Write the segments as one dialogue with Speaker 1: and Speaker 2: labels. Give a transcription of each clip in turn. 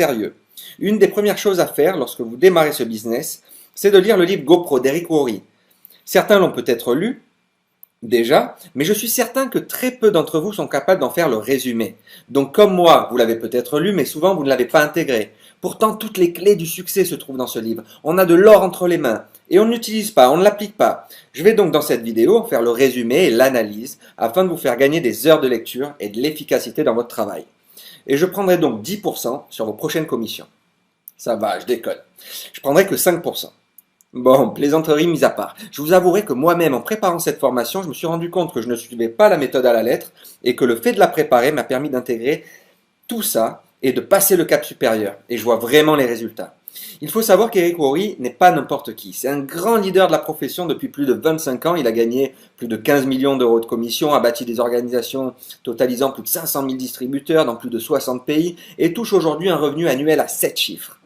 Speaker 1: sérieux. Une des premières choses à faire lorsque vous démarrez ce business, c'est de lire le livre GoPro d'Eric Worre. Certains l'ont peut-être lu déjà, mais je suis certain que très peu d'entre vous sont capables d'en faire le résumé. Donc comme moi, vous l'avez peut-être lu, mais souvent vous ne l'avez pas intégré. Pourtant, toutes les clés du succès se trouvent dans ce livre. On a de l'or entre les mains, et on ne l'utilise pas, on ne l'applique pas. Je vais donc dans cette vidéo en faire le résumé et l'analyse, afin de vous faire gagner des heures de lecture et de l'efficacité dans votre travail. Et je prendrai donc 10% sur vos prochaines commissions. Ça va, je déconne. Je prendrai que 5%. Bon, plaisanterie mise à part, je vous avouerai que moi-même, en préparant cette formation, je me suis rendu compte que je ne suivais pas la méthode à la lettre et que le fait de la préparer m'a permis d'intégrer tout ça et de passer le cap supérieur. Et je vois vraiment les résultats. Il faut savoir qu'Eric Worre n'est pas n'importe qui. C'est un grand leader de la profession depuis plus de 25 ans. Il a gagné plus de 15 millions d'euros de commissions, a bâti des organisations totalisant plus de 500 000 distributeurs dans plus de 60 pays et touche aujourd'hui un revenu annuel à 7 chiffres.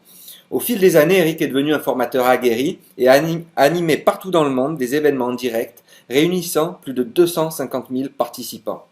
Speaker 1: Au fil des années, Eric est devenu un formateur aguerri et a animé partout dans le monde des événements en direct, réunissant plus de 250 000 participants.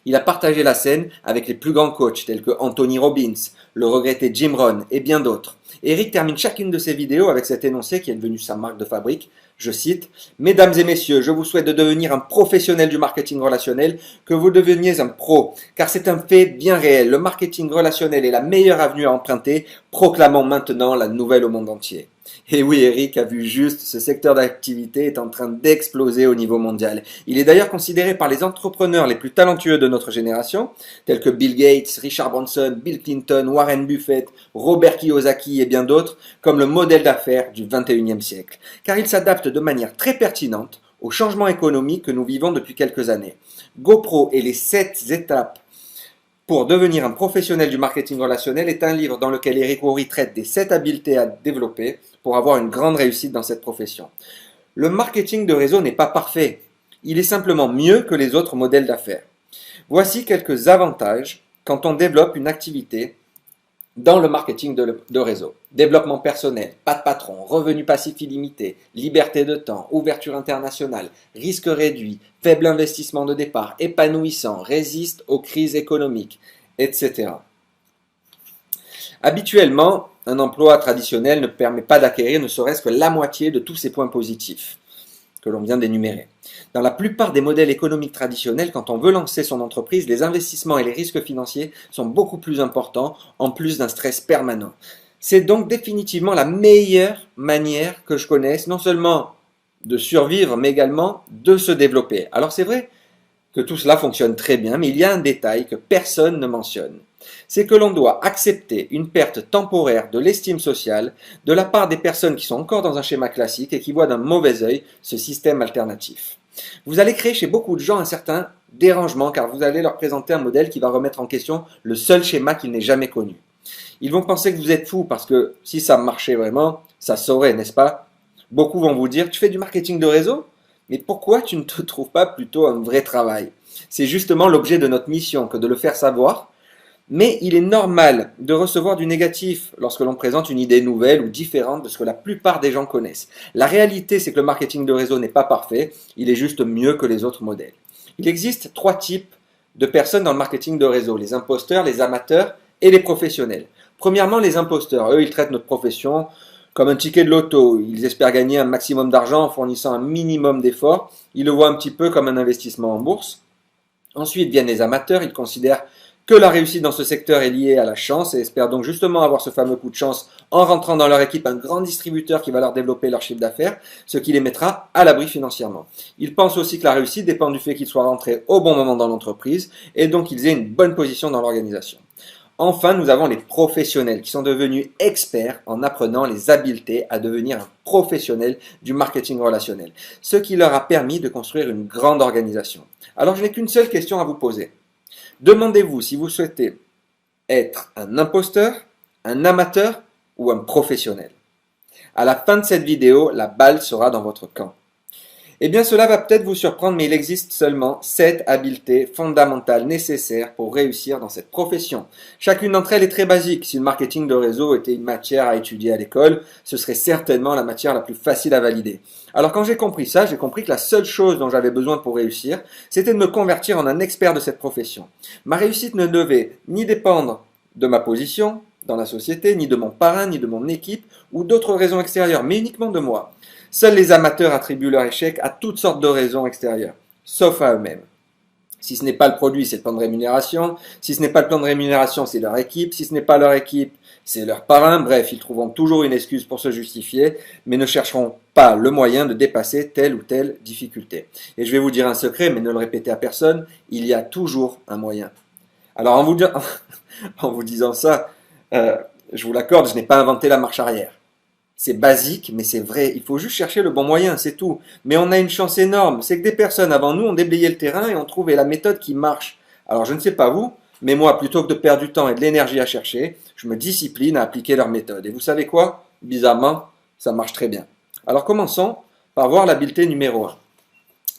Speaker 1: Il a partagé la scène avec les plus grands coachs tels que Anthony Robbins, le regretté Jim Rohn et bien d'autres. Eric termine chacune de ses vidéos avec cet énoncé qui est devenu sa marque de fabrique. Je cite, « Mesdames et messieurs, je vous souhaite de devenir un professionnel du marketing relationnel, que vous deveniez un pro, car c'est un fait bien réel. Le marketing relationnel est la meilleure avenue à emprunter. Proclamons maintenant la nouvelle au monde entier. » Et oui, Eric a vu juste, ce secteur d'activité est en train d'exploser au niveau mondial. Il est d'ailleurs considéré par les entrepreneurs les plus talentueux de notre génération, tels que Bill Gates, Richard Branson, Bill Clinton, Warren Buffett, Robert Kiyosaki et bien d'autres, comme le modèle d'affaires du 21e siècle. Car il s'adapte de manière très pertinente aux changements économiques que nous vivons depuis quelques années. GoPro et les 7 étapes pour devenir un professionnel du marketing relationnel est un livre dans lequel Eric Worre traite des 7 habiletés à développer pour avoir une grande réussite dans cette profession. Le marketing de réseau n'est pas parfait, il est simplement mieux que les autres modèles d'affaires. Voici quelques avantages quand on développe une activité dans le marketing de réseau. Développement personnel, pas de patron, revenu passif illimité, liberté de temps, ouverture internationale, risque réduit, faible investissement de départ, épanouissant, résiste aux crises économiques, etc. Habituellement, un emploi traditionnel ne permet pas d'acquérir ne serait-ce que la moitié de tous ces points positifs que l'on vient d'énumérer. Dans la plupart des modèles économiques traditionnels, quand on veut lancer son entreprise, les investissements et les risques financiers sont beaucoup plus importants, en plus d'un stress permanent. C'est donc définitivement la meilleure manière que je connaisse, non seulement de survivre, mais également de se développer. Alors c'est vrai que tout cela fonctionne très bien, mais il y a un détail que personne ne mentionne. C'est que l'on doit accepter une perte temporaire de l'estime sociale de la part des personnes qui sont encore dans un schéma classique et qui voient d'un mauvais œil ce système alternatif. Vous allez créer chez beaucoup de gens un certain dérangement car vous allez leur présenter un modèle qui va remettre en question le seul schéma qu'ils n'aient jamais connu. Ils vont penser que vous êtes fou parce que si ça marchait vraiment, ça saurait, n'est-ce pas? Beaucoup vont vous dire, tu fais du marketing de réseau? Mais pourquoi tu ne te trouves pas plutôt un vrai travail? C'est justement l'objet de notre mission que de le faire savoir. Mais il est normal de recevoir du négatif lorsque l'on présente une idée nouvelle ou différente de ce que la plupart des gens connaissent. La réalité, c'est que le marketing de réseau n'est pas parfait, il est juste mieux que les autres modèles. Il existe 3 types de personnes dans le marketing de réseau, les imposteurs, les amateurs et les professionnels. Premièrement, les imposteurs, eux, ils traitent notre profession comme un ticket de loto. Ils espèrent gagner un maximum d'argent en fournissant un minimum d'efforts. Ils le voient un petit peu comme un investissement en bourse. Ensuite viennent les amateurs, ils considèrent que la réussite dans ce secteur est liée à la chance et espèrent donc justement avoir ce fameux coup de chance en rentrant dans leur équipe un grand distributeur qui va leur développer leur chiffre d'affaires, ce qui les mettra à l'abri financièrement. Ils pensent aussi que la réussite dépend du fait qu'ils soient rentrés au bon moment dans l'entreprise et donc qu'ils aient une bonne position dans l'organisation. Enfin, nous avons les professionnels qui sont devenus experts en apprenant les habiletés à devenir un professionnel du marketing relationnel, ce qui leur a permis de construire une grande organisation. Alors, je n'ai qu'une seule question à vous poser. Demandez-vous si vous souhaitez être un imposteur, un amateur ou un professionnel. À la fin de cette vidéo, la balle sera dans votre camp. Eh bien, cela va peut-être vous surprendre, mais il existe seulement 7 habiletés fondamentales nécessaires pour réussir dans cette profession. Chacune d'entre elles est très basique. Si le marketing de réseau était une matière à étudier à l'école, ce serait certainement la matière la plus facile à valider. Alors quand j'ai compris ça, j'ai compris que la seule chose dont j'avais besoin pour réussir, c'était de me convertir en un expert de cette profession. Ma réussite ne devait ni dépendre de ma position, dans la société, ni de mon parrain, ni de mon équipe, ou d'autres raisons extérieures, mais uniquement de moi. Seuls les amateurs attribuent leur échec à toutes sortes de raisons extérieures, sauf à eux-mêmes. Si ce n'est pas le produit, c'est le plan de rémunération. Si ce n'est pas le plan de rémunération, c'est leur équipe. Si ce n'est pas leur équipe, c'est leur parrain. Bref, ils trouveront toujours une excuse pour se justifier, mais ne chercheront pas le moyen de dépasser telle ou telle difficulté. Et je vais vous dire un secret, mais ne le répétez à personne, il y a toujours un moyen. Alors en vous disant ça, je vous l'accorde, je n'ai pas inventé la marche arrière. C'est basique, mais c'est vrai. Il faut juste chercher le bon moyen, c'est tout. Mais on a une chance énorme. C'est que des personnes avant nous ont déblayé le terrain et ont trouvé la méthode qui marche. Alors je ne sais pas vous, mais moi, plutôt que de perdre du temps et de l'énergie à chercher, je me discipline à appliquer leur méthode. Et vous savez quoi? Bizarrement, ça marche très bien. Alors commençons par voir l'habileté numéro 1.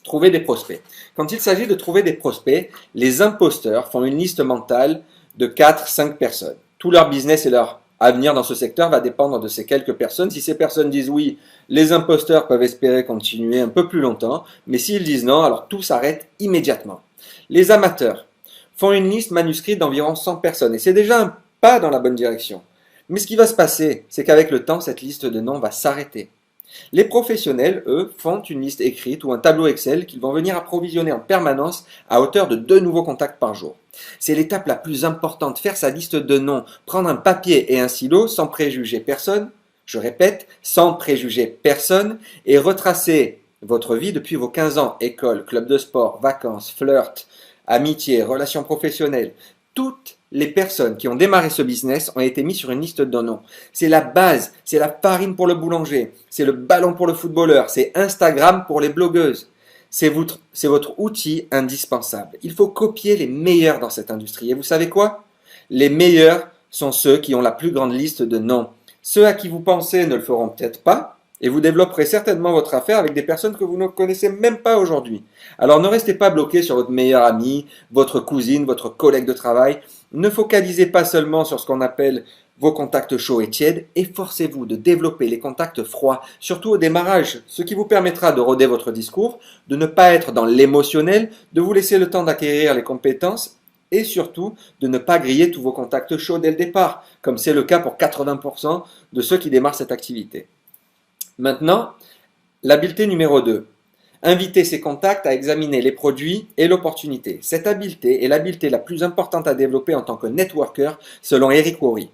Speaker 1: Trouver des prospects. Quand il s'agit de trouver des prospects, les imposteurs font une liste mentale de 4-5 personnes. Tout leur business et leur avenir dans ce secteur va dépendre de ces quelques personnes. Si ces personnes disent oui, les imposteurs peuvent espérer continuer un peu plus longtemps, mais s'ils disent non, alors tout s'arrête immédiatement. Les amateurs font une liste manuscrite d'environ 100 personnes, et c'est déjà un pas dans la bonne direction. Mais ce qui va se passer, c'est qu'avec le temps, cette liste de noms va s'arrêter. Les professionnels, eux, font une liste écrite ou un tableau Excel qu'ils vont venir approvisionner en permanence à hauteur de 2 nouveaux contacts par jour. C'est l'étape la plus importante, faire sa liste de noms, prendre un papier et un stylo sans préjuger personne, je répète, sans préjuger personne, et retracer votre vie depuis vos 15 ans, école, club de sport, vacances, flirt, amitié, relations professionnelles. Toutes les personnes qui ont démarré ce business ont été mises sur une liste de noms. C'est la base, c'est la farine pour le boulanger, c'est le ballon pour le footballeur, c'est Instagram pour les blogueuses. C'est votre outil indispensable. Il faut copier les meilleurs dans cette industrie. Et vous savez quoi? Les meilleurs sont ceux qui ont la plus grande liste de noms. Ceux à qui vous pensez ne le feront peut-être pas, et vous développerez certainement votre affaire avec des personnes que vous ne connaissez même pas aujourd'hui. Alors ne restez pas bloqué sur votre meilleur ami, votre cousine, votre collègue de travail. Ne focalisez pas seulement sur ce qu'on appelle vos contacts chauds et tièdes, efforcez-vous de développer les contacts froids, surtout au démarrage, ce qui vous permettra de roder votre discours, de ne pas être dans l'émotionnel, de vous laisser le temps d'acquérir les compétences et surtout de ne pas griller tous vos contacts chauds dès le départ, comme c'est le cas pour 80% de ceux qui démarrent cette activité. Maintenant, l'habileté numéro 2. Inviter ses contacts à examiner les produits et l'opportunité. Cette habileté est l'habileté la plus importante à développer en tant que networker, selon Eric Worre.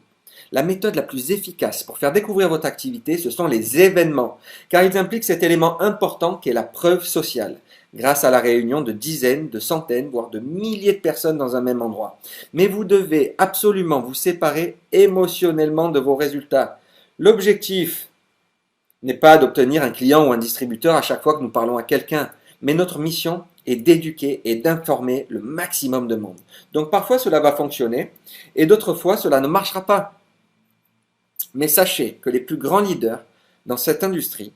Speaker 1: La méthode la plus efficace pour faire découvrir votre activité, ce sont les événements, car ils impliquent cet élément important qui est la preuve sociale, grâce à la réunion de dizaines, de centaines, voire de milliers de personnes dans un même endroit. Mais vous devez absolument vous séparer émotionnellement de vos résultats. L'objectif n'est pas d'obtenir un client ou un distributeur à chaque fois que nous parlons à quelqu'un, mais notre mission est d'éduquer et d'informer le maximum de monde. Donc parfois cela va fonctionner et d'autres fois cela ne marchera pas. Mais sachez que les plus grands leaders dans cette industrie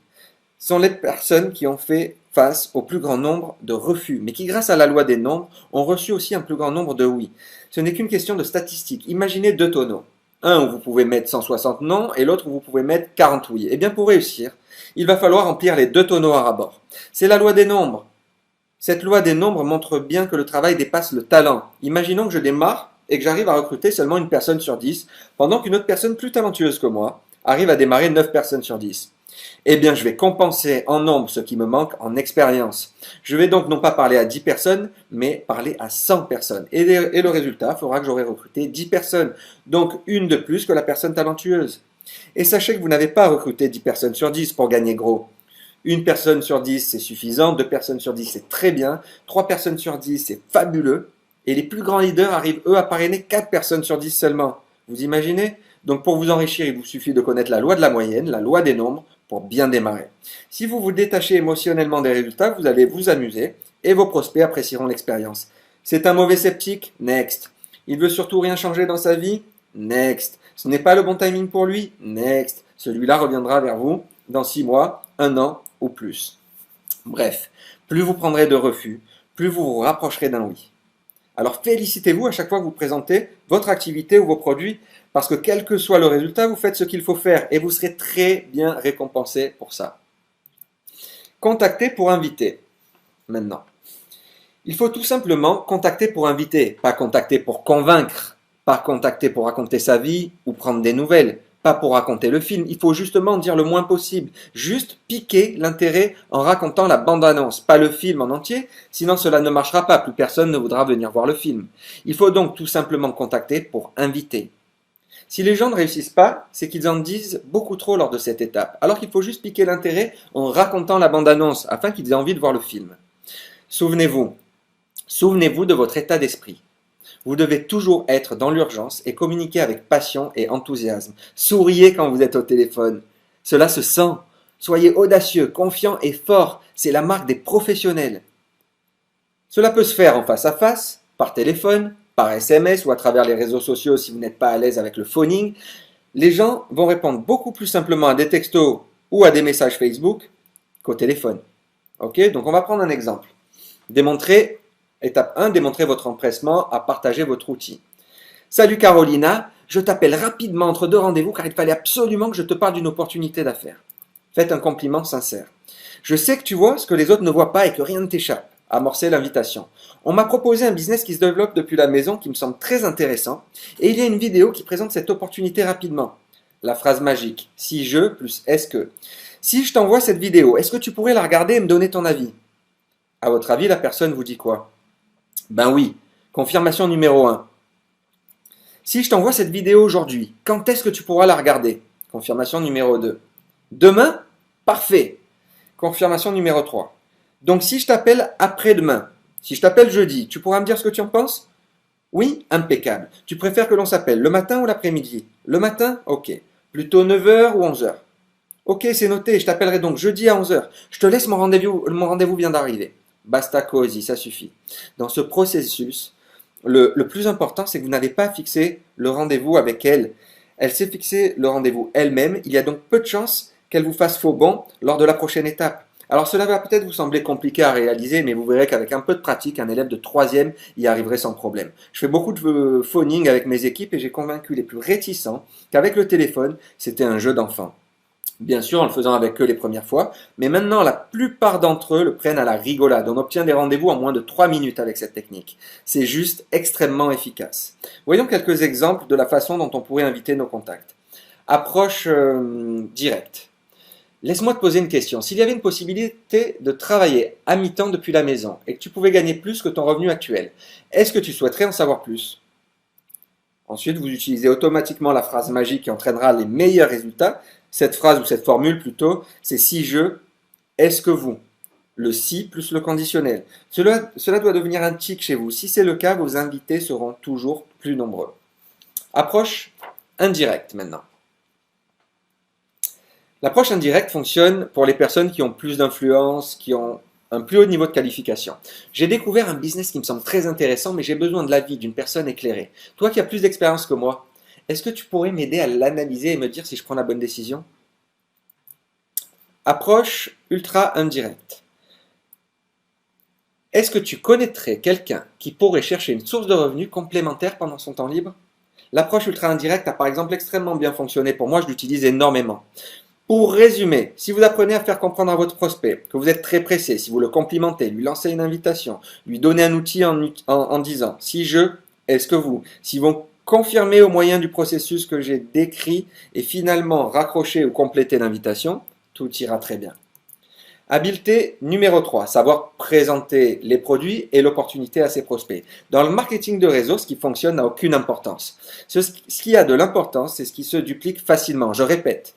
Speaker 1: sont les personnes qui ont fait face au plus grand nombre de refus, mais qui, grâce à la loi des nombres, ont reçu aussi un plus grand nombre de oui. Ce n'est qu'une question de statistiques. Imaginez 2 tonneaux. Un où vous pouvez mettre 160 non et l'autre où vous pouvez mettre 40 oui. Eh bien, pour réussir, il va falloir remplir les 2 tonneaux à rabord. C'est la loi des nombres. Cette loi des nombres montre bien que le travail dépasse le talent. Imaginons que je démarre et que j'arrive à recruter seulement une personne sur 10, pendant qu'une autre personne plus talentueuse que moi arrive à démarrer 9 personnes sur 10. Eh bien, je vais compenser en nombre ce qui me manque en expérience. Je vais donc non pas parler à 10 personnes, mais parler à 100 personnes. Et le résultat fera que j'aurai recruté 10 personnes, donc une de plus que la personne talentueuse. Et sachez que vous n'avez pas recruté 10 personnes sur 10 pour gagner gros. Une personne sur 10, c'est suffisant. 2 personnes sur 10, c'est très bien. 3 personnes sur 10, c'est fabuleux. Et les plus grands leaders arrivent, eux, à parrainer 4 personnes sur 10 seulement. Vous imaginez? Donc pour vous enrichir, il vous suffit de connaître la loi de la moyenne, la loi des nombres, pour bien démarrer. Si vous vous détachez émotionnellement des résultats, vous allez vous amuser et vos prospects apprécieront l'expérience. C'est un mauvais sceptique? Next. Il veut surtout rien changer dans sa vie? Next. Ce n'est pas le bon timing pour lui? Next. Celui-là reviendra vers vous dans 6 mois, 1 an ou plus. Bref, plus vous prendrez de refus, plus vous vous rapprocherez d'un oui. Alors félicitez-vous à chaque fois que vous présentez votre activité ou vos produits, parce que quel que soit le résultat, vous faites ce qu'il faut faire et vous serez très bien récompensé pour ça. Contacter pour inviter. Maintenant, il faut tout simplement contacter pour inviter, pas contacter pour convaincre, pas contacter pour raconter sa vie ou prendre des nouvelles, pas pour raconter le film. Il faut justement dire le moins possible, juste piquer l'intérêt en racontant la bande-annonce, pas le film en entier, sinon cela ne marchera pas, plus personne ne voudra venir voir le film. Il faut donc tout simplement contacter pour inviter. Si les gens ne réussissent pas, c'est qu'ils en disent beaucoup trop lors de cette étape, alors qu'il faut juste piquer l'intérêt en racontant la bande-annonce afin qu'ils aient envie de voir le film. Souvenez-vous de votre état d'esprit. Vous devez toujours être dans l'urgence et communiquer avec passion et enthousiasme. Souriez quand vous êtes au téléphone. Cela se sent. Soyez audacieux, confiant et fort. C'est la marque des professionnels. Cela peut se faire en face à face, par téléphone, par SMS ou à travers les réseaux sociaux si vous n'êtes pas à l'aise avec le phoning. Les gens vont répondre beaucoup plus simplement à des textos ou à des messages Facebook qu'au téléphone. Ok, donc on va prendre un exemple. Étape 1, démontrez votre empressement à partager votre outil. Salut Carolina, je t'appelle rapidement entre deux rendez-vous car il fallait absolument que je te parle d'une opportunité d'affaires. Faites un compliment sincère. Je sais que tu vois ce que les autres ne voient pas et que rien ne t'échappe. Amorcez l'invitation. On m'a proposé un business qui se développe depuis la maison qui me semble très intéressant et il y a une vidéo qui présente cette opportunité rapidement. La phrase magique, si je plus est-ce que. Si je t'envoie cette vidéo, est-ce que tu pourrais la regarder et me donner ton avis? À votre avis, la personne vous dit quoi? Ben oui, confirmation numéro 1. Si je t'envoie cette vidéo aujourd'hui, quand est-ce que tu pourras la regarder? Confirmation numéro 2. Demain? Parfait. Confirmation numéro 3. Donc si je t'appelle après-demain, si je t'appelle jeudi, tu pourras me dire ce que tu en penses? Oui, impeccable. Tu préfères que l'on s'appelle le matin ou l'après-midi? Le matin? Ok. Plutôt 9h ou 11h? Ok, c'est noté, je t'appellerai donc jeudi à 11h. Je te laisse, mon rendez-vous vient d'arriver. Basta cosy, ça suffit. Dans ce processus, le plus important, c'est que vous n'avez pas fixé le rendez-vous avec elle. Elle s'est fixé le rendez-vous elle-même. Il y a donc peu de chances qu'elle vous fasse faux bond lors de la prochaine étape. Alors cela va peut-être vous sembler compliqué à réaliser, mais vous verrez qu'avec un peu de pratique, un élève de 3e y arriverait sans problème. Je fais beaucoup de phoning avec mes équipes et j'ai convaincu les plus réticents qu'avec le téléphone, c'était un jeu d'enfant. Bien sûr, en le faisant avec eux les premières fois, mais maintenant la plupart d'entre eux le prennent à la rigolade. On obtient des rendez-vous en moins de 3 minutes avec cette technique. C'est juste extrêmement efficace. Voyons quelques exemples de la façon dont on pourrait inviter nos contacts. Approche directe. Laisse-moi te poser une question. S'il y avait une possibilité de travailler à mi-temps depuis la maison et que tu pouvais gagner plus que ton revenu actuel, est-ce que tu souhaiterais en savoir plus? Ensuite, vous utilisez automatiquement la phrase magique qui entraînera les meilleurs résultats. Cette phrase ou cette formule plutôt, c'est si je, est-ce que vous? Le si plus le conditionnel. Cela doit devenir un tic chez vous. Si c'est le cas, vos invités seront toujours plus nombreux. Approche indirecte maintenant. L'approche indirecte fonctionne pour les personnes qui ont plus d'influence, qui ont un plus haut niveau de qualification. J'ai découvert un business qui me semble très intéressant, mais j'ai besoin de l'avis d'une personne éclairée. Toi qui as plus d'expérience que moi, est-ce que tu pourrais m'aider à l'analyser et me dire si je prends la bonne décision? Approche ultra indirecte. Est-ce que tu connaîtrais quelqu'un qui pourrait chercher une source de revenus complémentaire pendant son temps libre? L'approche ultra indirecte a par exemple extrêmement bien fonctionné pour moi, je l'utilise énormément. Pour résumer, si vous apprenez à faire comprendre à votre prospect que vous êtes très pressé, si vous le complimentez, lui lancez une invitation, lui donnez un outil en disant « si je, est-ce que vous ?» Si vous confirmez au moyen du processus que j'ai décrit et finalement raccrocher ou compléter l'invitation, tout ira très bien. Habileté numéro 3, savoir présenter les produits et l'opportunité à ses prospects. Dans le marketing de réseau, ce qui fonctionne n'a aucune importance. Ce qui a de l'importance, c'est ce qui se duplique facilement. Je répète.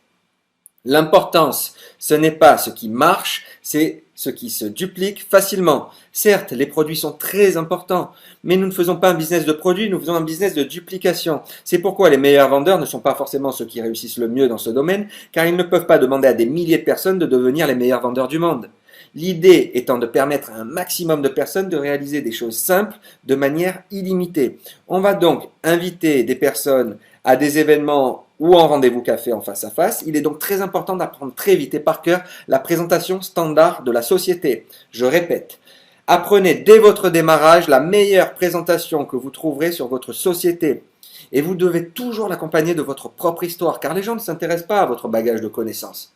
Speaker 1: L'importance, ce n'est pas ce qui marche, c'est ce qui se duplique facilement. Certes, les produits sont très importants, mais nous ne faisons pas un business de produits, nous faisons un business de duplication. C'est pourquoi les meilleurs vendeurs ne sont pas forcément ceux qui réussissent le mieux dans ce domaine, car ils ne peuvent pas demander à des milliers de personnes de devenir les meilleurs vendeurs du monde. L'idée étant de permettre à un maximum de personnes de réaliser des choses simples de manière illimitée. On va donc inviter des personnes à des événements ou en rendez-vous café en face à face. Il est donc très important d'apprendre très vite et par cœur la présentation standard de la société. Je répète, apprenez dès votre démarrage la meilleure présentation que vous trouverez sur votre société. Et vous devez toujours l'accompagner de votre propre histoire, car les gens ne s'intéressent pas à votre bagage de connaissances.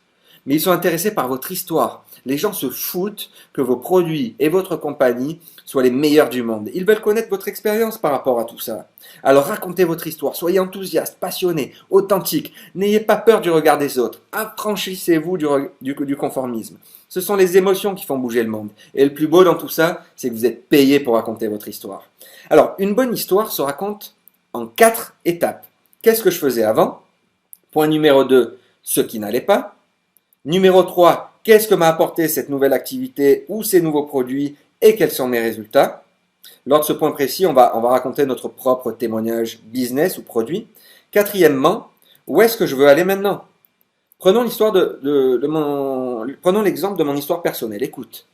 Speaker 1: Mais ils sont intéressés par votre histoire. Les gens se foutent que vos produits et votre compagnie soient les meilleurs du monde. Ils veulent connaître votre expérience par rapport à tout ça. Alors racontez votre histoire, soyez enthousiaste, passionné, authentique. N'ayez pas peur du regard des autres. Affranchissez-vous du conformisme. Ce sont les émotions qui font bouger le monde. Et le plus beau dans tout ça, c'est que vous êtes payé pour raconter votre histoire. Alors, une bonne histoire se raconte en 4 étapes. Qu'est-ce que je faisais avant? Point numéro 2, ce qui n'allait pas. Numéro 3, qu'est-ce que m'a apporté cette nouvelle activité ou ces nouveaux produits et quels sont mes résultats? Lors de ce point précis, on va raconter notre propre témoignage business ou produit. Quatrièmement, où est-ce que je veux aller maintenant? Prenons l'exemple de mon histoire personnelle. Écoute,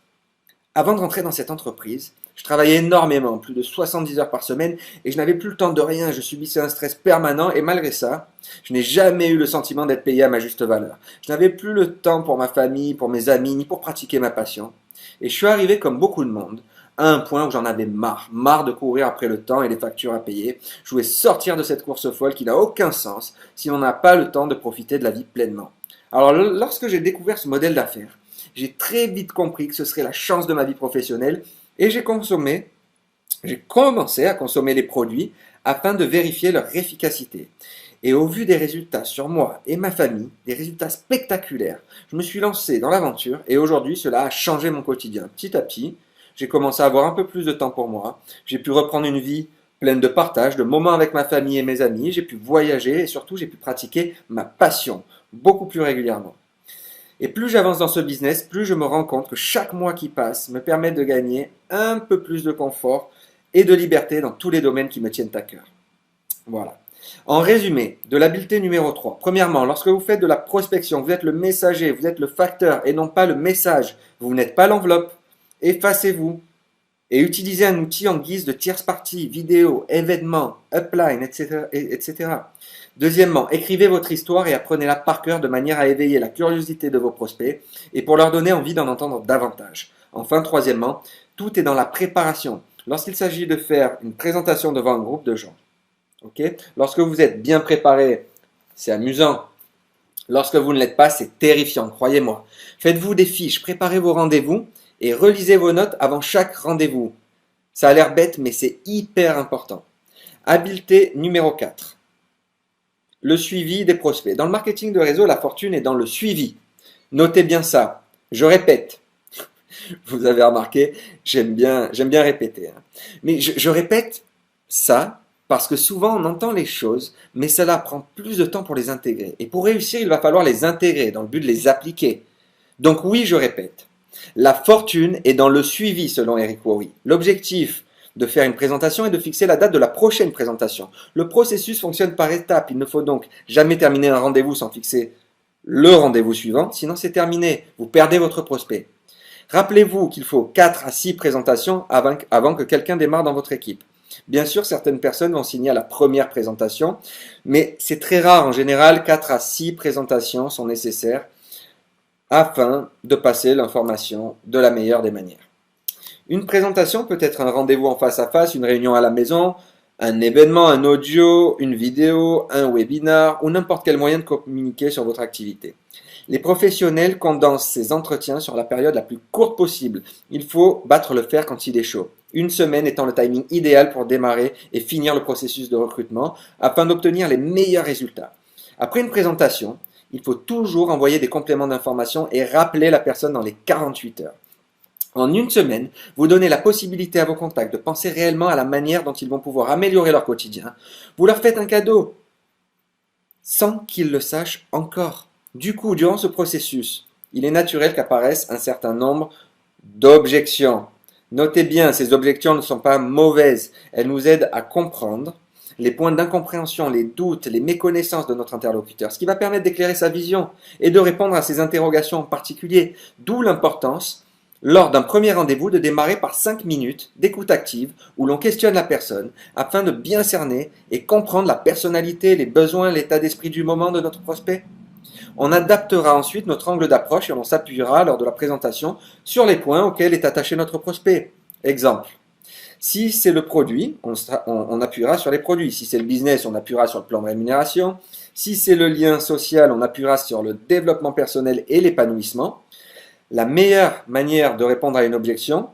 Speaker 1: avant de rentrer dans cette entreprise, je travaillais énormément, plus de 70 heures par semaine, et je n'avais plus le temps de rien, je subissais un stress permanent, et malgré ça, je n'ai jamais eu le sentiment d'être payé à ma juste valeur. Je n'avais plus le temps pour ma famille, pour mes amis, ni pour pratiquer ma passion. Et je suis arrivé, comme beaucoup de monde, à un point où j'en avais marre de courir après le temps et les factures à payer. Je voulais sortir de cette course folle qui n'a aucun sens si on n'a pas le temps de profiter de la vie pleinement. Alors, lorsque j'ai découvert ce modèle d'affaires, j'ai très vite compris que ce serait la chance de ma vie professionnelle et j'ai commencé à consommer les produits afin de vérifier leur efficacité. Et au vu des résultats sur moi et ma famille, des résultats spectaculaires, je me suis lancé dans l'aventure et aujourd'hui cela a changé mon quotidien. Petit à petit, j'ai commencé à avoir un peu plus de temps pour moi, j'ai pu reprendre une vie pleine de partage, de moments avec ma famille et mes amis, j'ai pu voyager et surtout j'ai pu pratiquer ma passion beaucoup plus régulièrement. Et plus j'avance dans ce business, plus je me rends compte que chaque mois qui passe me permet de gagner un peu plus de confort et de liberté dans tous les domaines qui me tiennent à cœur. Voilà. En résumé, de l'habileté numéro 3. Premièrement, lorsque vous faites de la prospection, vous êtes le messager, vous êtes le facteur et non pas le message. Vous n'êtes pas l'enveloppe. Effacez-vous et utilisez un outil en guise de tierce partie, vidéo, événements, upline, etc., etc. Deuxièmement, écrivez votre histoire et apprenez-la par cœur de manière à éveiller la curiosité de vos prospects et pour leur donner envie d'en entendre davantage. Enfin, troisièmement, tout est dans la préparation. Lorsqu'il s'agit de faire une présentation devant un groupe de gens, lorsque vous êtes bien préparé, c'est amusant. Lorsque vous ne l'êtes pas, c'est terrifiant, croyez-moi. Faites-vous des fiches, préparez vos rendez-vous et relisez vos notes avant chaque rendez-vous. Ça a l'air bête, mais c'est hyper important. Habileté numéro 4. Le suivi des prospects. Dans le marketing de réseau, la fortune est dans le suivi. Notez bien ça. Je répète. Vous avez remarqué, j'aime bien répéter. Mais je répète ça parce que souvent on entend les choses, mais cela prend plus de temps pour les intégrer. Et pour réussir, il va falloir les intégrer dans le but de les appliquer. Donc oui, je répète. La fortune est dans le suivi selon Eric Worre. L'objectif de faire une présentation et de fixer la date de la prochaine présentation. Le processus fonctionne par étapes. Il ne faut donc jamais terminer un rendez-vous sans fixer le rendez-vous suivant, sinon c'est terminé. Vous perdez votre prospect. Rappelez-vous qu'il faut 4 à 6 présentations avant que quelqu'un démarre dans votre équipe. Bien sûr, certaines personnes vont signer à la première présentation, mais c'est très rare. En général, 4 à 6 présentations sont nécessaires afin de passer l'information de la meilleure des manières. Une présentation peut être un rendez-vous en face à face, une réunion à la maison, un événement, un audio, une vidéo, un webinar ou n'importe quel moyen de communiquer sur votre activité. Les professionnels condensent ces entretiens sur la période la plus courte possible. Il faut battre le fer quand il est chaud. Une semaine étant le timing idéal pour démarrer et finir le processus de recrutement afin d'obtenir les meilleurs résultats. Après une présentation, il faut toujours envoyer des compléments d'information et rappeler la personne dans les 48 heures. En une semaine, vous donnez la possibilité à vos contacts de penser réellement à la manière dont ils vont pouvoir améliorer leur quotidien. Vous leur faites un cadeau sans qu'ils le sachent encore. Du coup, durant ce processus, il est naturel qu'apparaissent un certain nombre d'objections. Notez bien, ces objections ne sont pas mauvaises. Elles nous aident à comprendre les points d'incompréhension, les doutes, les méconnaissances de notre interlocuteur, ce qui va permettre d'éclairer sa vision et de répondre à ses interrogations en particulier. D'où l'importance, lors d'un premier rendez-vous, de démarrer par 5 minutes d'écoute active où l'on questionne la personne afin de bien cerner et comprendre la personnalité, les besoins, l'état d'esprit du moment de notre prospect. On adaptera ensuite notre angle d'approche et on s'appuiera lors de la présentation sur les points auxquels est attaché notre prospect. Exemple. Si c'est le produit, on appuiera sur les produits. Si c'est le business, on appuiera sur le plan de rémunération. Si c'est le lien social, on appuiera sur le développement personnel et l'épanouissement. La meilleure manière de répondre à une objection,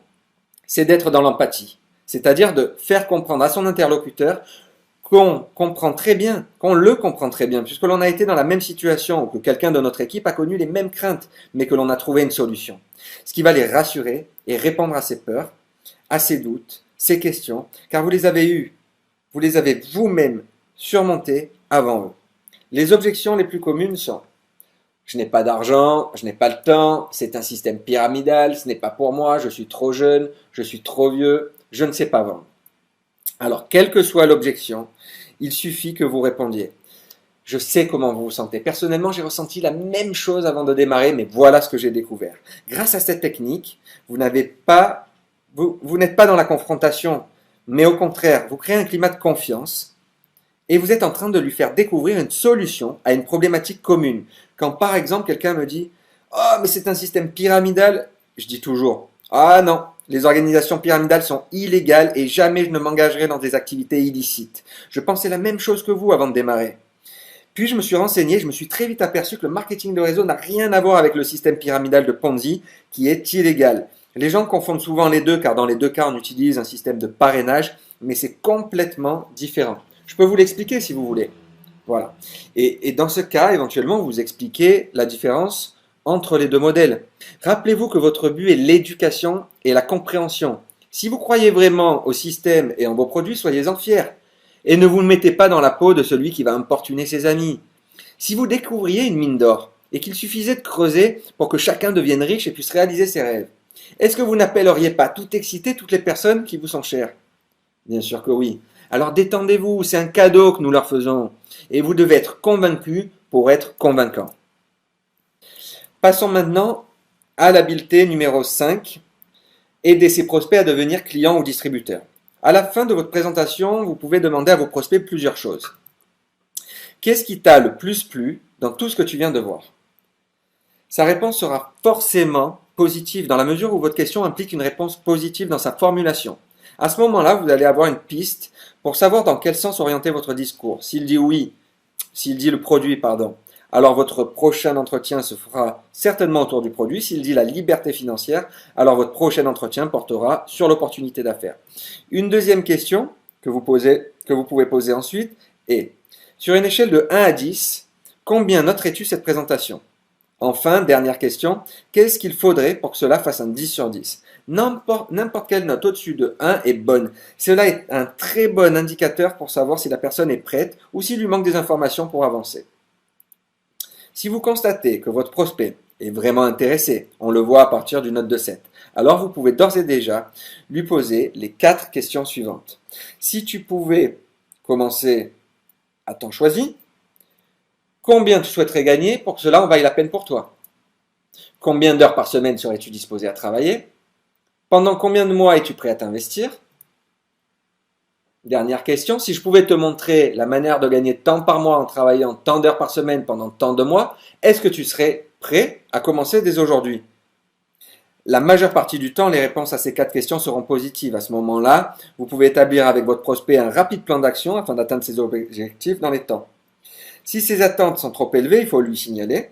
Speaker 1: c'est d'être dans l'empathie. C'est-à-dire de faire comprendre à son interlocuteur qu'on comprend très bien, qu'on le comprend très bien, puisque l'on a été dans la même situation ou que quelqu'un de notre équipe a connu les mêmes craintes, mais que l'on a trouvé une solution. Ce qui va les rassurer et répondre à ses peurs, à ses doutes, ses questions, car vous les avez eues, vous les avez vous-même surmontées avant eux. Les objections les plus communes sont: je n'ai pas d'argent, je n'ai pas le temps, c'est un système pyramidal, ce n'est pas pour moi, je suis trop jeune, je suis trop vieux, je ne sais pas vendre. Alors, quelle que soit l'objection, il suffit que vous répondiez: je sais comment vous vous sentez. Personnellement, j'ai ressenti la même chose avant de démarrer, mais voilà ce que j'ai découvert. Grâce à cette technique, vous n'êtes pas dans la confrontation, mais au contraire, vous créez un climat de confiance et vous êtes en train de lui faire découvrir une solution à une problématique commune. Quand par exemple quelqu'un me dit: oh, mais c'est un système pyramidal, je dis toujours: ah non, les organisations pyramidales sont illégales et jamais je ne m'engagerai dans des activités illicites. Je pensais la même chose que vous avant de démarrer. Puis je me suis renseigné, je me suis très vite aperçu que le marketing de réseau n'a rien à voir avec le système pyramidal de Ponzi qui est illégal. Les gens confondent souvent les deux car dans les deux cas on utilise un système de parrainage, mais c'est complètement différent. Je peux vous l'expliquer si vous voulez. Voilà. Et dans ce cas, éventuellement, vous expliquez la différence entre les deux modèles. Rappelez-vous que votre but est l'éducation et la compréhension. Si vous croyez vraiment au système et en vos produits, soyez-en fiers. Et ne vous mettez pas dans la peau de celui qui va importuner ses amis. Si vous découvriez une mine d'or et qu'il suffisait de creuser pour que chacun devienne riche et puisse réaliser ses rêves, est-ce que vous n'appelleriez pas tout excité toutes les personnes qui vous sont chères? Bien sûr que oui. Alors détendez-vous, c'est un cadeau que nous leur faisons. Et vous devez être convaincu pour être convaincant. Passons maintenant à l'habileté numéro 5, aider ses prospects à devenir clients ou distributeurs. À la fin de votre présentation, vous pouvez demander à vos prospects plusieurs choses. Qu'est-ce qui t'a le plus plu dans tout ce que tu viens de voir? Sa réponse sera forcément positive dans la mesure où votre question implique une réponse positive dans sa formulation. À ce moment-là, vous allez avoir une piste pour savoir dans quel sens orienter votre discours. S'il dit oui, s'il dit le produit, pardon, alors votre prochain entretien se fera certainement autour du produit. S'il dit la liberté financière, alors votre prochain entretien portera sur l'opportunité d'affaires. Une deuxième question que vous pouvez poser ensuite est: sur une échelle de 1 à 10, combien noterais-tu cette présentation? Enfin, dernière question, qu'est-ce qu'il faudrait pour que cela fasse un 10 sur 10? N'importe quelle note au-dessus de 1 est bonne. Cela est un très bon indicateur pour savoir si la personne est prête ou s'il lui manque des informations pour avancer. Si vous constatez que votre prospect est vraiment intéressé, on le voit à partir d'une note de 7, alors vous pouvez d'ores et déjà lui poser les 4 questions suivantes. Si tu pouvais commencer à temps choisi, combien tu souhaiterais gagner pour que cela en vaille la peine pour toi? Combien d'heures par semaine serais-tu disposé à travailler? Pendant combien de mois es-tu prêt à t'investir? Dernière question, si je pouvais te montrer la manière de gagner tant par mois en travaillant tant d'heures par semaine pendant tant de mois, est-ce que tu serais prêt à commencer dès aujourd'hui? La majeure partie du temps, les réponses à ces 4 questions seront positives. À ce moment-là, vous pouvez établir avec votre prospect un rapide plan d'action afin d'atteindre ses objectifs dans les temps. Si ses attentes sont trop élevées, il faut lui signaler.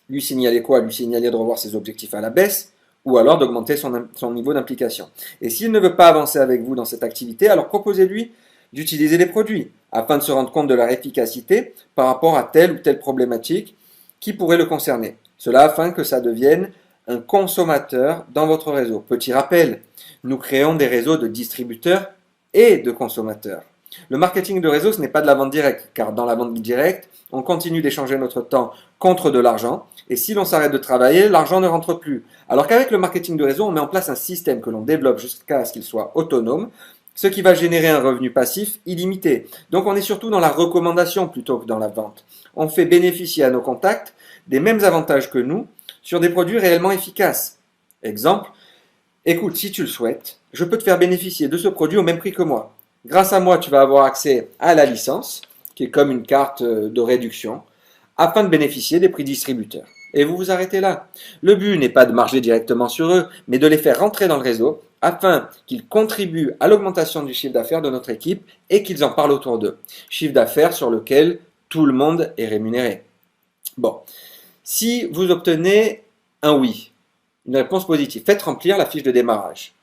Speaker 1: Lui signaler quoi? Lui signaler de revoir ses objectifs à la baisse ou alors d'augmenter son niveau d'implication. Et s'il ne veut pas avancer avec vous dans cette activité, alors proposez-lui d'utiliser les produits afin de se rendre compte de leur efficacité par rapport à telle ou telle problématique qui pourrait le concerner. Cela afin que ça devienne un consommateur dans votre réseau. Petit rappel, nous créons des réseaux de distributeurs et de consommateurs. Le marketing de réseau, ce n'est pas de la vente directe, car dans la vente directe, on continue d'échanger notre temps contre de l'argent, et si l'on s'arrête de travailler, l'argent ne rentre plus. Alors qu'avec le marketing de réseau, on met en place un système que l'on développe jusqu'à ce qu'il soit autonome, ce qui va générer un revenu passif illimité. Donc on est surtout dans la recommandation plutôt que dans la vente. On fait bénéficier à nos contacts des mêmes avantages que nous sur des produits réellement efficaces. Exemple, écoute, si tu le souhaites, je peux te faire bénéficier de ce produit au même prix que moi. Grâce à moi, tu vas avoir accès à la licence, qui est comme une carte de réduction, afin de bénéficier des prix distributeurs. Et vous vous arrêtez là. Le but n'est pas de marger directement sur eux, mais de les faire rentrer dans le réseau afin qu'ils contribuent à l'augmentation du chiffre d'affaires de notre équipe et qu'ils en parlent autour d'eux. Chiffre d'affaires sur lequel tout le monde est rémunéré. Bon, si vous obtenez un oui, Une réponse positive. Faites remplir la fiche de démarrage.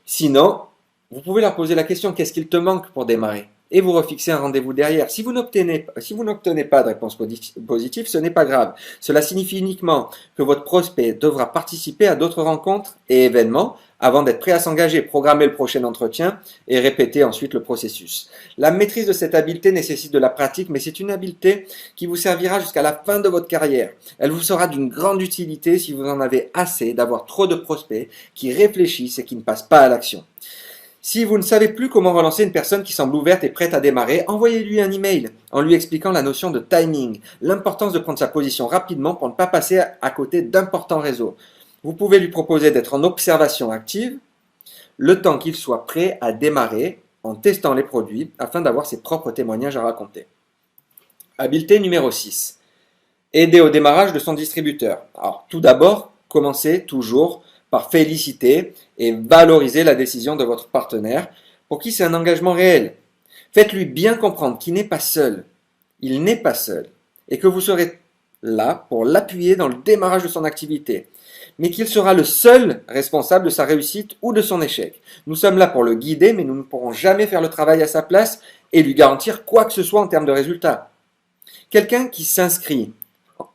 Speaker 1: Sinon, vous pouvez leur poser la question, qu'est-ce qu'il te manque pour démarrer? Et vous refixez un rendez-vous derrière. Si vous n'obtenez pas de réponse positive, ce n'est pas grave. Cela signifie uniquement que votre prospect devra participer à d'autres rencontres et événements avant d'être prêt à s'engager, programmer le prochain entretien et répéter ensuite le processus. La maîtrise de cette habileté nécessite de la pratique, mais c'est une habileté qui vous servira jusqu'à la fin de votre carrière. Elle vous sera d'une grande utilité si vous en avez assez d'avoir trop de prospects qui réfléchissent et qui ne passent pas à l'action. Si vous ne savez plus comment relancer une personne qui semble ouverte et prête à démarrer, envoyez-lui un email en lui expliquant la notion de timing, l'importance de prendre sa position rapidement pour ne pas passer à côté d'importants réseaux. Vous pouvez lui proposer d'être en observation active le temps qu'il soit prêt à démarrer en testant les produits afin d'avoir ses propres témoignages à raconter. Habileté numéro 6. Aider au démarrage de son distributeur. Alors, tout d'abord, commencez toujours par féliciter et valoriser la décision de votre partenaire pour qui c'est un engagement réel. Faites-lui bien comprendre qu'il n'est pas seul. Il n'est pas seul et que vous serez là pour l'appuyer dans le démarrage de son activité, mais qu'il sera le seul responsable de sa réussite ou de son échec. Nous sommes là pour le guider, mais nous ne pourrons jamais faire le travail à sa place et lui garantir quoi que ce soit en termes de résultats. Quelqu'un qui s'inscrit,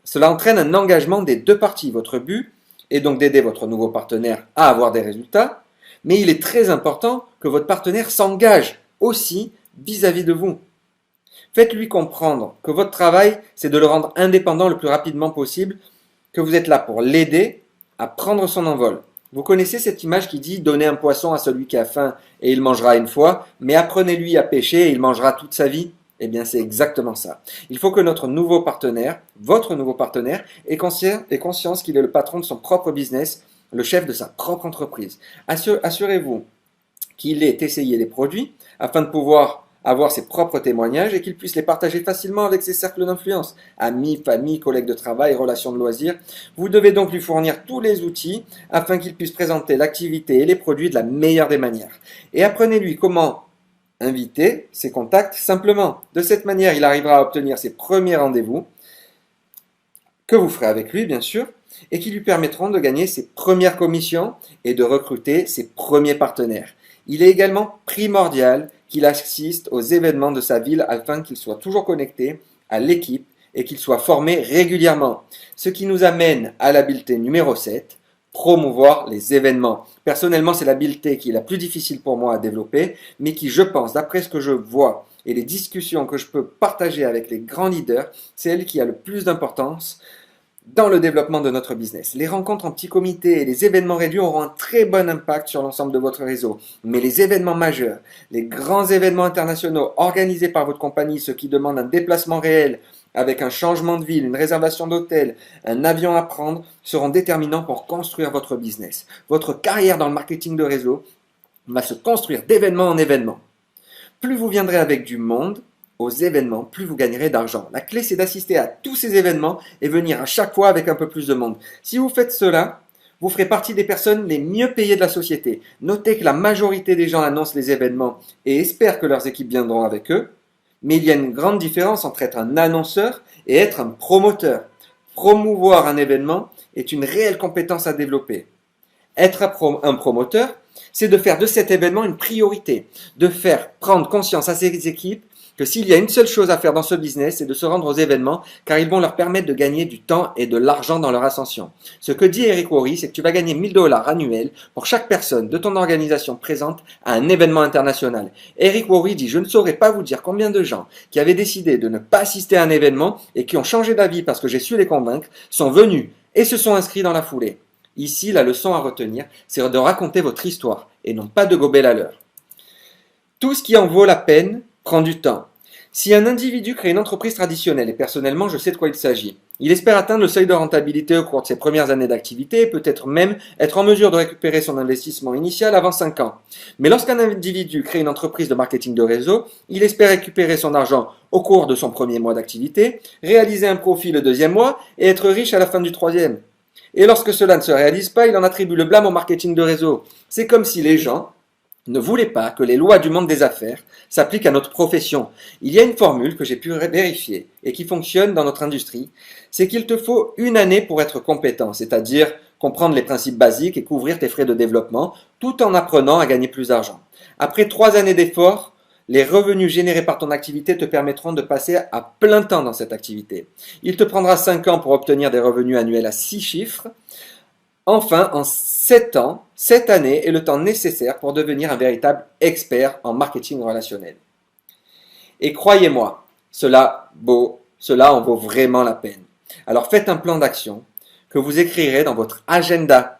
Speaker 1: cela entraîne un engagement des deux parties. Votre but est donc d'aider votre nouveau partenaire à avoir des résultats, mais il est très important que votre partenaire s'engage aussi vis-à-vis de vous. Faites-lui comprendre que votre travail, c'est de le rendre indépendant le plus rapidement possible, que vous êtes là pour l'aider à prendre son envol. Vous connaissez cette image qui dit « Donnez un poisson à celui qui a faim et il mangera une fois, mais apprenez-lui à pêcher et il mangera toute sa vie ». Eh bien, c'est exactement ça. Il faut que notre nouveau partenaire, votre nouveau partenaire, ait conscience qu'il est le patron de son propre business, le chef de sa propre entreprise. Assurez-vous qu'il ait essayé les produits afin de pouvoir avoir ses propres témoignages et qu'il puisse les partager facilement avec ses cercles d'influence, amis, famille, collègues de travail, relations de loisirs. Vous devez donc lui fournir tous les outils afin qu'il puisse présenter l'activité et les produits de la meilleure des manières. Et apprenez-lui comment inviter ses contacts simplement. De cette manière, il arrivera à obtenir ses premiers rendez-vous, que vous ferez avec lui bien sûr, et qui lui permettront de gagner ses premières commissions et de recruter ses premiers partenaires. Il est également primordial qu'il assiste aux événements de sa ville afin qu'il soit toujours connecté à l'équipe et qu'il soit formé régulièrement. Ce qui nous amène à l'habileté numéro 7, promouvoir les événements. Personnellement, c'est l'habileté qui est la plus difficile pour moi à développer, mais qui, je pense, d'après ce que je vois et les discussions que je peux partager avec les grands leaders, c'est elle qui a le plus d'importance dans le développement de notre business. Les rencontres en petits comités et les événements réduits auront un très bon impact sur l'ensemble de votre réseau. Mais les événements majeurs, les grands événements internationaux organisés par votre compagnie, ceux qui demandent un déplacement réel avec un changement de ville, une réservation d'hôtel, un avion à prendre, seront déterminants pour construire votre business. Votre carrière dans le marketing de réseau va se construire d'événement en événement. Plus vous viendrez avec du monde aux événements, plus vous gagnerez d'argent. La clé, c'est d'assister à tous ces événements et venir à chaque fois avec un peu plus de monde. Si vous faites cela, vous ferez partie des personnes les mieux payées de la société. Notez que la majorité des gens annoncent les événements et espèrent que leurs équipes viendront avec eux. Mais il y a une grande différence entre être un annonceur et être un promoteur. Promouvoir un événement est une réelle compétence à développer. Être un promoteur, c'est de faire de cet événement une priorité, de faire prendre conscience à ses équipes que s'il y a une seule chose à faire dans ce business, c'est de se rendre aux événements, car ils vont leur permettre de gagner du temps et de l'argent dans leur ascension. Ce que dit Eric Worre, c'est que tu vas gagner 1 000 $ annuels pour chaque personne de ton organisation présente à un événement international. Eric Worre dit, je ne saurais pas vous dire combien de gens qui avaient décidé de ne pas assister à un événement et qui ont changé d'avis parce que j'ai su les convaincre, sont venus et se sont inscrits dans la foulée. Ici, la leçon à retenir, c'est de raconter votre histoire et non pas de gober la leur. Tout ce qui en vaut la peine prend du temps. Si un individu crée une entreprise traditionnelle, et personnellement je sais de quoi il s'agit, il espère atteindre le seuil de rentabilité au cours de ses premières années d'activité et peut-être même être en mesure de récupérer son investissement initial avant 5 ans. Mais lorsqu'un individu crée une entreprise de marketing de réseau, il espère récupérer son argent au cours de son premier mois d'activité, réaliser un profit le 2e mois et être riche à la fin du 3e. Et lorsque cela ne se réalise pas, il en attribue le blâme au marketing de réseau. C'est comme si les gens ne voulez pas que les lois du monde des affaires s'appliquent à notre profession. Il y a une formule que j'ai pu vérifier et qui fonctionne dans notre industrie, c'est qu'il te faut 1 année pour être compétent, c'est-à-dire comprendre les principes basiques et couvrir tes frais de développement, tout en apprenant à gagner plus d'argent. Après 3 années d'efforts, les revenus générés par ton activité te permettront de passer à plein temps dans cette activité. Il te prendra 5 ans pour obtenir des revenus annuels à 6 chiffres. Enfin, en 7 ans, cette année est le temps nécessaire pour devenir un véritable expert en marketing relationnel. Et croyez-moi, cela en vaut vraiment la peine. Alors faites un plan d'action que vous écrirez dans votre agenda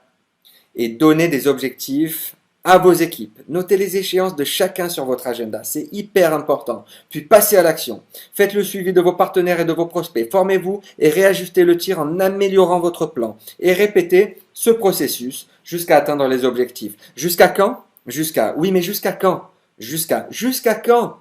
Speaker 1: et donnez des objectifs à vos équipes. Notez les échéances de chacun sur votre agenda, c'est hyper important. Puis passez à l'action. Faites le suivi de vos partenaires et de vos prospects. Formez-vous et réajustez le tir en améliorant votre plan. Et répétez ce processus jusqu'à atteindre les objectifs. Jusqu'à quand? Oui, mais jusqu'à quand? Jusqu'à quand?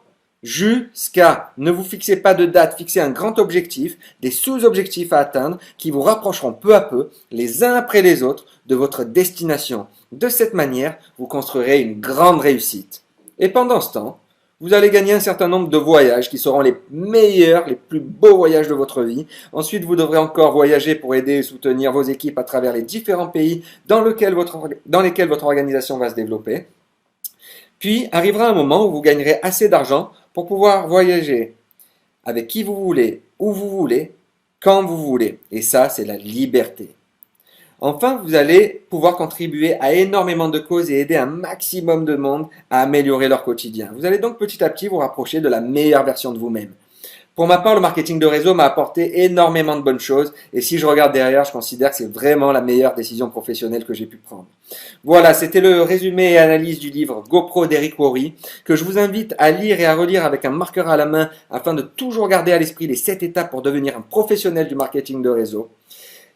Speaker 1: Ne vous fixez pas de date, fixez un grand objectif, des sous-objectifs à atteindre qui vous rapprocheront peu à peu, les uns après les autres, de votre destination. De cette manière, vous construirez une grande réussite. Et pendant ce temps, vous allez gagner un certain nombre de voyages qui seront les meilleurs, les plus beaux voyages de votre vie. Ensuite, vous devrez encore voyager pour aider et soutenir vos équipes à travers les différents pays dans lesquels votre organisation va se développer. Puis arrivera un moment où vous gagnerez assez d'argent pour pouvoir voyager avec qui vous voulez, où vous voulez, quand vous voulez. Et ça, c'est la liberté. Enfin, vous allez pouvoir contribuer à énormément de causes et aider un maximum de monde à améliorer leur quotidien. Vous allez donc petit à petit vous rapprocher de la meilleure version de vous-même. Pour ma part, le marketing de réseau m'a apporté énormément de bonnes choses et si je regarde derrière, je considère que c'est vraiment la meilleure décision professionnelle que j'ai pu prendre. Voilà, c'était le résumé et analyse du livre GoPro d'Eric Worre que je vous invite à lire et à relire avec un marqueur à la main afin de toujours garder à l'esprit les 7 étapes pour devenir un professionnel du marketing de réseau.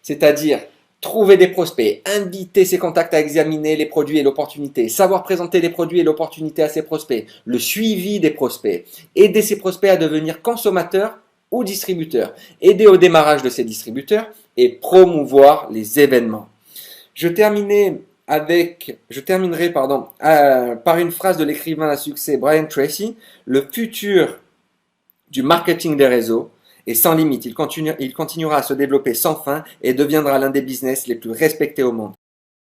Speaker 1: C'est-à-dire trouver des prospects, inviter ses contacts à examiner les produits et l'opportunité, savoir présenter les produits et l'opportunité à ses prospects, le suivi des prospects, aider ses prospects à devenir consommateurs ou distributeurs, aider au démarrage de ces distributeurs et promouvoir les événements. Je terminerai par une phrase de l'écrivain à succès Brian Tracy, le futur du marketing des réseaux et sans limite, il continuera à se développer sans fin et deviendra l'un des business les plus respectés au monde.